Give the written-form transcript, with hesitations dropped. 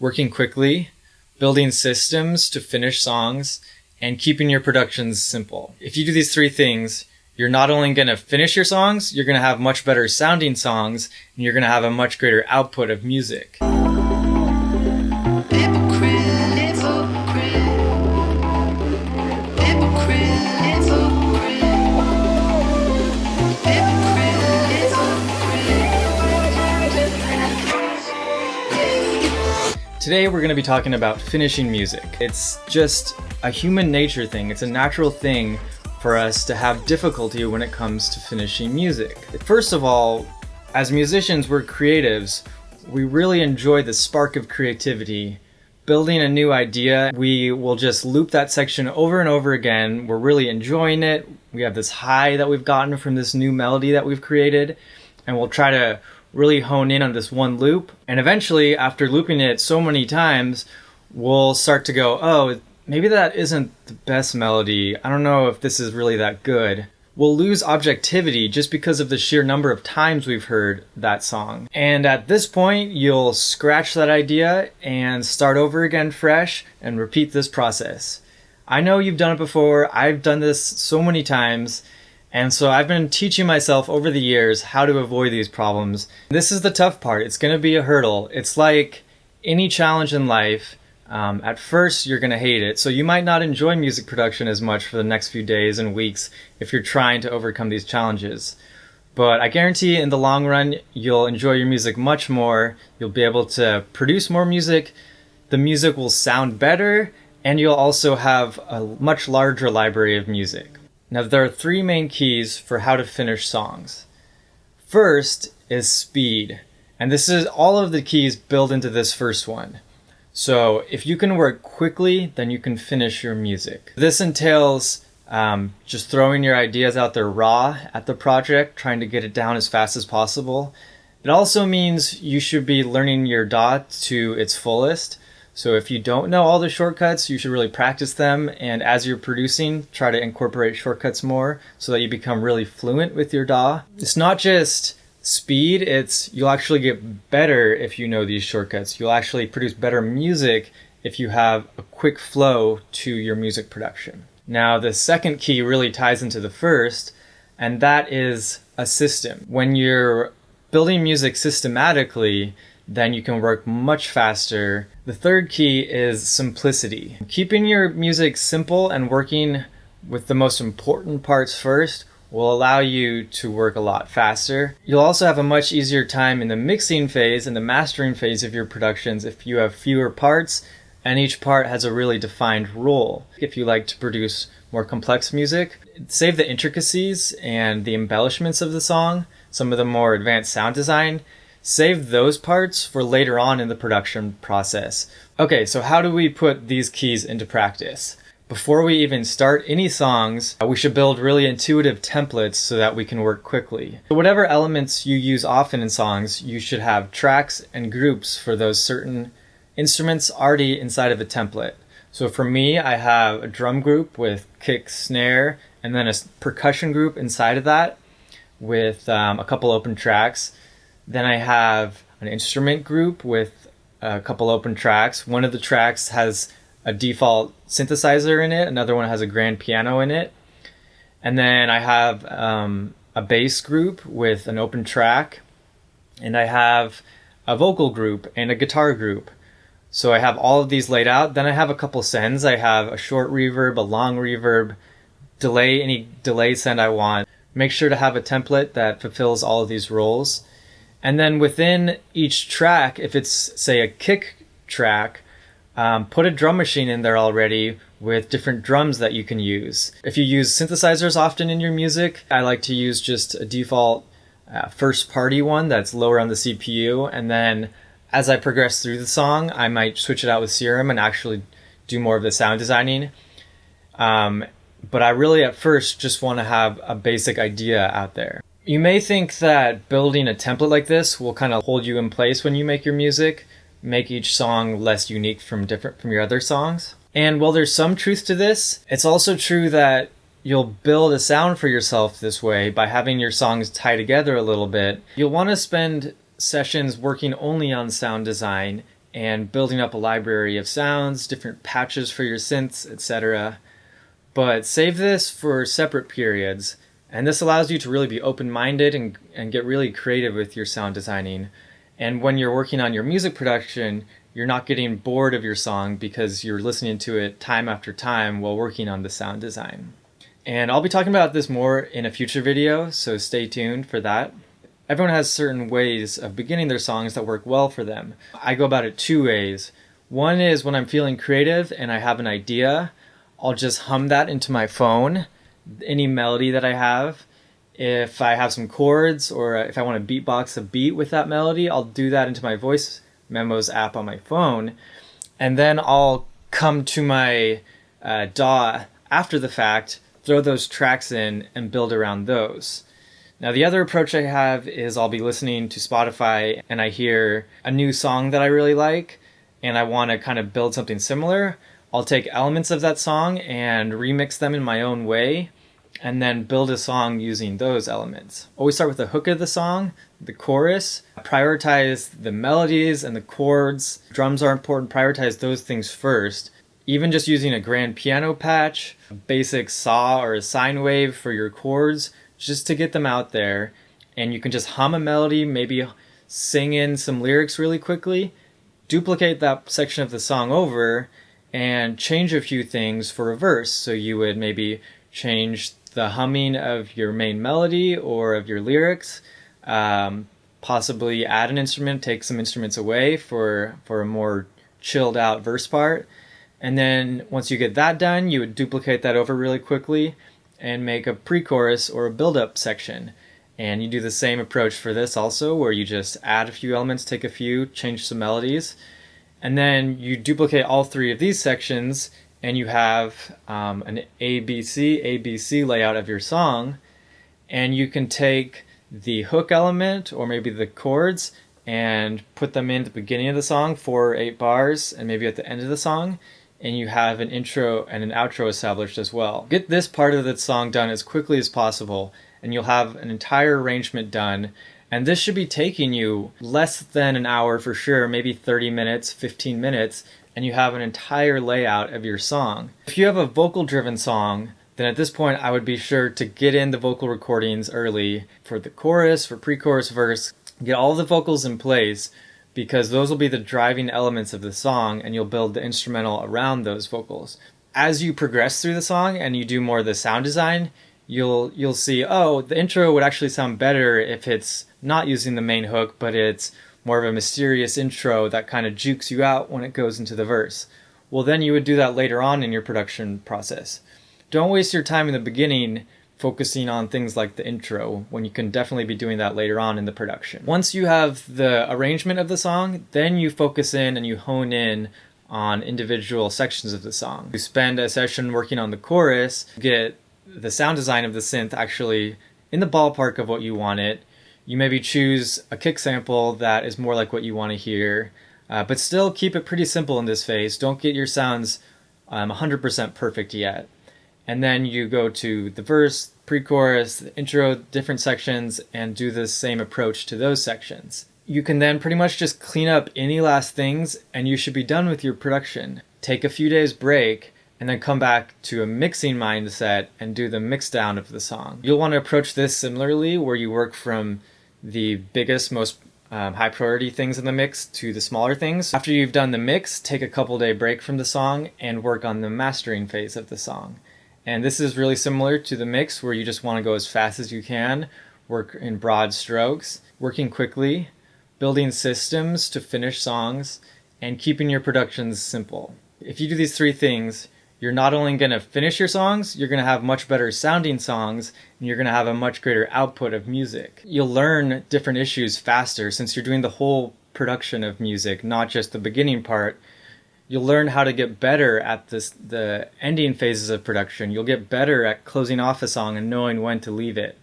working quickly, building systems to finish songs, and keeping your productions simple. If you do these three things, you're not only going to finish your songs, you're going to have much better sounding songs, and you're going to have a much greater output of music. Today we're going to be talking about finishing music. It's just a human nature thing. It's a natural thing for us to have difficulty when it comes to finishing music. First of all, as musicians, we're creatives. We really enjoy the spark of creativity. Building a new idea, we will just loop that section over and over again. We're really enjoying it. We have this high that we've gotten from this new melody that we've created, and we'll try to really hone in on this one loop. And eventually, after looping it so many times, we'll start to go, oh, maybe that isn't the best melody. I don't know if this is really that good. We'll lose objectivity just because of the sheer number of times we've heard that song. And at this point, you'll scratch that idea and start over again fresh and repeat this process. I know you've done it before. I've done this so many times. And so I've been teaching myself over the years how to avoid these problems. This is the tough part. It's going to be a hurdle. It's like any challenge in life. At first, you're going to hate it. So you might not enjoy music production as much for the next few days and weeks if you're trying to overcome these challenges. But I guarantee in the long run, you'll enjoy your music much more. You'll be able to produce more music. The music will sound better, and you'll also have a much larger library of music. Now, there are three main keys for how to finish songs. First is speed, and this is all of the keys built into this first one. So if you can work quickly, then you can finish your music. This entails just throwing your ideas out there raw at the project, trying to get it down as fast as possible. It also means you should be learning your DAW to its fullest. So if you don't know all the shortcuts, you should really practice them. And as you're producing, try to incorporate shortcuts more so that you become really fluent with your DAW. It's not just speed, you'll actually get better if you know these shortcuts. You'll actually produce better music if you have a quick flow to your music production. Now, the second key really ties into the first, and that is a system. When you're building music systematically, then you can work much faster. The third key is simplicity. Keeping your music simple and working with the most important parts first will allow you to work a lot faster. You'll also have a much easier time in the mixing phase and the mastering phase of your productions if you have fewer parts and each part has a really defined role. If you like to produce more complex music, save the intricacies and the embellishments of the song, some of the more advanced sound design. Save those parts for later on in the production process. Okay, so how do we put these keys into practice? Before we even start any songs, we should build really intuitive templates so that we can work quickly. So whatever elements you use often in songs, you should have tracks and groups for those certain instruments already inside of a template. So for me, I have a drum group with kick, snare, and then a percussion group inside of that with a couple open tracks. Then I have an instrument group with a couple open tracks. One of the tracks has a default synthesizer in it. Another one has a grand piano in it. And then I have a bass group with an open track. And I have a vocal group and a guitar group. So I have all of these laid out. Then I have a couple sends. I have a short reverb, a long reverb, delay, any delay send I want. Make sure to have a template that fulfills all of these roles. And then within each track, if it's, say, a kick track, put a drum machine in there already with different drums that you can use. If you use synthesizers often in your music, I like to use just a default first-party one that's lower on the CPU. And then as I progress through the song, I might switch it out with Serum and actually do more of the sound designing. But I really, at first, just want to have a basic idea out there. You may think that building a template like this will kind of hold you in place when you make your music, make each song less unique from your other songs. And while there's some truth to this, it's also true that you'll build a sound for yourself this way by having your songs tie together a little bit. You'll want to spend sessions working only on sound design and building up a library of sounds, different patches for your synths, etc. But save this for separate periods, and this allows you to really be open-minded and get really creative with your sound designing. And when you're working on your music production, you're not getting bored of your song because you're listening to it time after time while working on the sound design. And I'll be talking about this more in a future video, so stay tuned for that. Everyone has certain ways of beginning their songs that work well for them. I go about it two ways. One is when I'm feeling creative and I have an idea, I'll just hum that into my phone, any melody that I have. If I have some chords or if I want to beatbox a beat with that melody, I'll do that into my voice memos app on my phone. And then I'll come to my DAW after the fact, throw those tracks in and build around those. Now the other approach I have is I'll be listening to Spotify and I hear a new song that I really like and I want to kind of build something similar. I'll take elements of that song and remix them in my own way and then build a song using those elements. Always start with the hook of the song, the chorus, prioritize the melodies and the chords. Drums are important, prioritize those things first. Even just using a grand piano patch, a basic saw or a sine wave for your chords, just to get them out there. And you can just hum a melody, maybe sing in some lyrics really quickly, duplicate that section of the song over, and change a few things for a verse. So you would maybe change the humming of your main melody or of your lyrics, possibly add an instrument, take some instruments away for a more chilled out verse part. And then once you get that done, you would duplicate that over really quickly and make a pre-chorus or a build-up section. And you do the same approach for this also, where you just add a few elements, take a few, change some melodies, and then you duplicate all three of these sections and you have an ABC layout of your song. And you can take the hook element or maybe the chords and put them in the beginning of the song, 4 or 8 bars, and maybe at the end of the song, and you have an intro and an outro established as well. Get this part of the song done as quickly as possible, and you'll have an entire arrangement done. And this should be taking you less than an hour for sure, maybe 30 minutes, 15 minutes, and you have an entire layout of your song. If you have a vocal-driven song, then at this point I would be sure to get in the vocal recordings early for the chorus, for pre-chorus, verse, get all the vocals in place, because those will be the driving elements of the song and you'll build the instrumental around those vocals. As you progress through the song and you do more of the sound design, you'll see, oh, the intro would actually sound better if it's not using the main hook, but it's more of a mysterious intro that kind of jukes you out when it goes into the verse. Well, then you would do that later on in your production process. Don't waste your time in the beginning focusing on things like the intro when you can definitely be doing that later on in the production. Once you have the arrangement of the song, then you focus in and you hone in on individual sections of the song. You spend a session working on the chorus, get the sound design of the synth actually in the ballpark of what you want it. You maybe choose a kick sample that is more like what you want to hear, but still keep it pretty simple in this phase. Don't get your sounds 100% perfect yet. And then you go to the verse, pre-chorus, the intro, different sections, and do the same approach to those sections. You can then pretty much just clean up any last things and you should be done with your production. Take a few days break and then come back to a mixing mindset and do the mix down of the song. You'll want to approach this similarly, where you work from the biggest, most high priority things in the mix to the smaller things. After you've done the mix, take a couple day break from the song and work on the mastering phase of the song. And this is really similar to the mix, where you just want to go as fast as you can, work in broad strokes, working quickly, building systems to finish songs, and keeping your productions simple. If you do these three things, you're not only going to finish your songs, you're going to have much better sounding songs, and you're going to have a much greater output of music. You'll learn different issues faster since you're doing the whole production of music, not just the beginning part. You'll learn how to get better at the ending phases of production. You'll get better at closing off a song and knowing when to leave it.